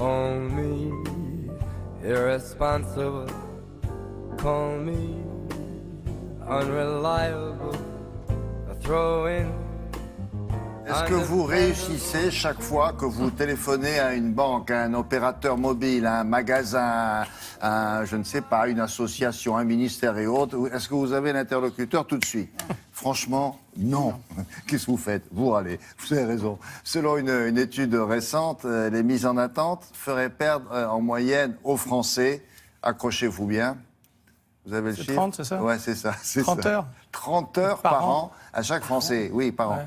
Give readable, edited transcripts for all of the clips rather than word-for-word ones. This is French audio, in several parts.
Call me irresponsible, call me unreliable, throw in. Est-ce que vous réussissez chaque fois que vous téléphonez à une banque, à un opérateur mobile, à un magasin, à, je ne sais pas, une association, un ministère et autres, est-ce que vous avez l'interlocuteur tout de suite? Franchement, non. Qu'est-ce que vous faites? Vous, allez, vous avez raison. Selon une étude récente, les mises en attente feraient perdre en moyenne aux Français, accrochez-vous bien, vous avez le chiffre? 30, c'est ça? Ouais, c'est ça. 30 heures 30 heures par an à chaque Français, oui, par an.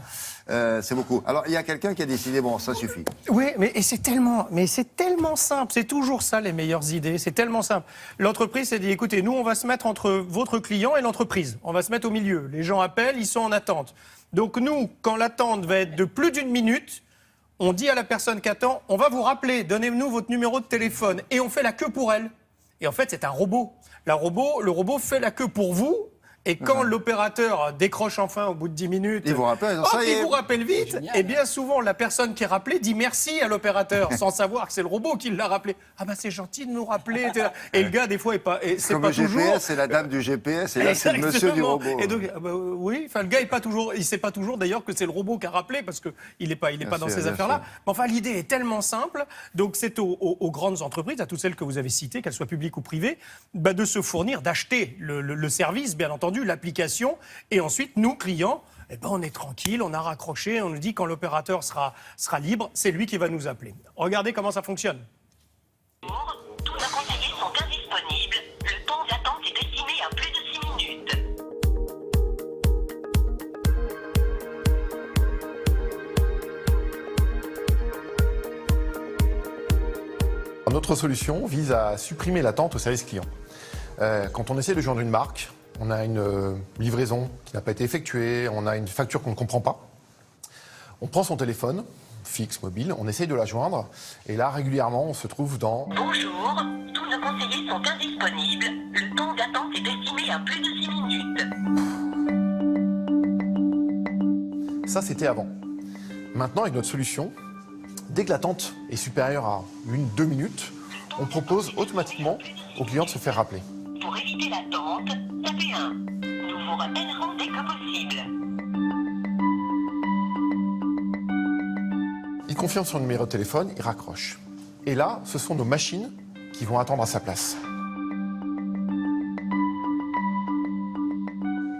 C'est beaucoup. Alors, il y a quelqu'un qui a décidé, bon, ça suffit. Oui, mais c'est tellement simple. C'est toujours ça, les meilleures idées. C'est tellement simple. L'entreprise s'est dit, écoutez, nous, on va se mettre entre votre client et l'entreprise. On va se mettre au milieu. Les gens appellent, ils sont en attente. Donc, nous, quand l'attente va être de plus d'une minute, on dit à la personne qui attend, on va vous rappeler, donnez-nous votre numéro de téléphone. Et on fait la queue pour elle. Et en fait, c'est un robot. Le robot fait la queue pour vous. Et quand l'opérateur décroche enfin au bout de 10 minutes, il vous rappelle, il vous rappelle vite. Et bien souvent, la personne qui est rappelée dit merci à l'opérateur, sans savoir que c'est le robot qui l'a rappelé. Ah ben c'est gentil de nous rappeler. Et le gars, des fois, c'est comme pas le toujours. GPS, c'est la dame du GPS, et là, c'est le monsieur du robot. Et donc, oui, enfin, le gars, il sait pas toujours d'ailleurs que c'est le robot qui a rappelé, parce qu'il n'est pas dans ces affaires-là. Mais enfin, l'idée est tellement simple. Donc, c'est aux grandes entreprises, à toutes celles que vous avez citées, qu'elles soient publiques ou privées, de se fournir, d'acheter le service, bien entendu, l'application, et ensuite, nous, clients, on est tranquille, on a raccroché, on nous dit quand l'opérateur sera libre, c'est lui qui va nous appeler. Regardez comment ça fonctionne. Tous nos conseillers sont indisponibles. Le temps d'attente est estimé à plus de 6 minutes. Notre solution vise à supprimer l'attente au service client. Quand on essaie de joindre une marque, on a une livraison qui n'a pas été effectuée, on a une facture qu'on ne comprend pas. On prend son téléphone, fixe, mobile, on essaye de la joindre, et là, régulièrement, on se trouve dans... Bonjour, tous nos conseillers sont indisponibles. Le temps d'attente est estimé à plus de 6 minutes. Ça, c'était avant. Maintenant, avec notre solution, dès que l'attente est supérieure à 1-2 minutes, on propose automatiquement au client de se faire rappeler. Pour éviter l'attente, tapez 1. Nous vous rappellerons dès que possible. Il confirme son numéro de téléphone, il raccroche. Et là, ce sont nos machines qui vont attendre à sa place.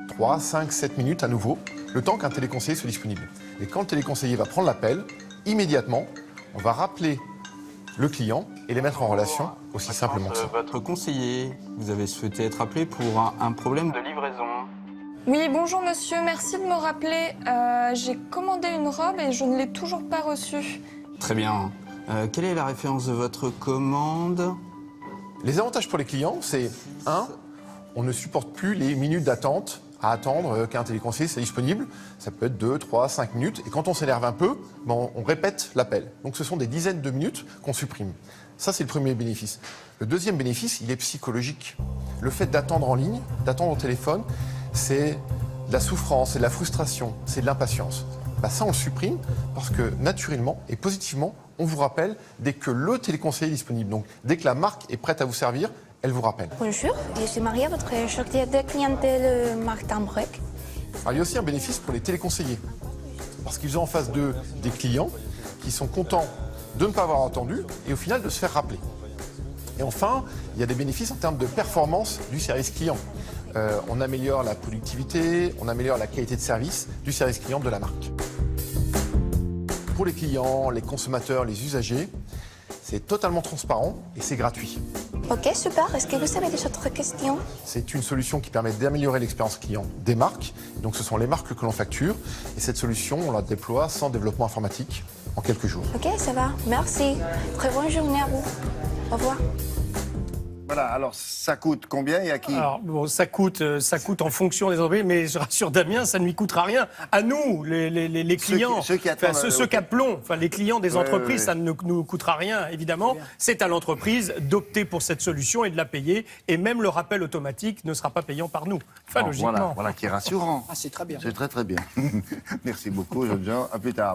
3, 5, 7 minutes à nouveau, le temps qu'un téléconseiller soit disponible. Et quand le téléconseiller va prendre l'appel, immédiatement, on va rappeler le client et les mettre en relation aussi simplement que ça. Votre conseiller, vous avez souhaité être appelé pour un problème de livraison. Oui, bonjour monsieur, merci de me rappeler. J'ai commandé une robe et je ne l'ai toujours pas reçue. Très bien. Quelle est la référence de votre commande? Les avantages pour les clients, c'est 1, on ne supporte plus les minutes d'attente à attendre qu'un téléconseiller soit disponible. Ça peut être 2, 3, 5 minutes. Et quand on s'énerve un peu, on répète l'appel. Donc ce sont des dizaines de minutes qu'on supprime. Ça, c'est le premier bénéfice. Le deuxième bénéfice, il est psychologique. Le fait d'attendre en ligne, d'attendre au téléphone, c'est de la souffrance, c'est de la frustration, c'est de l'impatience. Ça, on le supprime parce que naturellement et positivement, on vous rappelle dès que le téléconseiller est disponible. Donc dès que la marque est prête à vous servir, elle vous rappelle. Bonjour, je suis Maria, votre chargée de clientèle Martin Breck. Alors, il y a aussi un bénéfice pour les téléconseillers, parce qu'ils ont en face d'eux des clients qui sont contents de ne pas avoir attendu et au final de se faire rappeler. Et enfin, il y a des bénéfices en termes de performance du service client. On améliore la productivité, on améliore la qualité de service du service client de la marque. Pour les clients, les consommateurs, les usagers, c'est totalement transparent et c'est gratuit. Ok, super. Est-ce que vous avez des autres questions? C'est une solution qui permet d'améliorer l'expérience client des marques. Donc ce sont les marques que l'on facture. Et cette solution, on la déploie sans développement informatique en quelques jours. Ok, ça va. Merci. Très bonne journée à vous. Au revoir. Voilà, alors ça coûte combien et à qui? Alors, bon, ça coûte en fonction des entreprises, mais je rassure Damien, ça ne lui coûtera rien. À nous, les clients, ceux qui appelons, les clients des entreprises, ça ne nous coûtera rien, évidemment. C'est à l'entreprise d'opter pour cette solution et de la payer. Et même le rappel automatique ne sera pas payant par nous. Enfin, logiquement. Voilà qui est rassurant. Ah, c'est très bien. C'est très très bien. Merci beaucoup, Jean-Jean. À plus tard.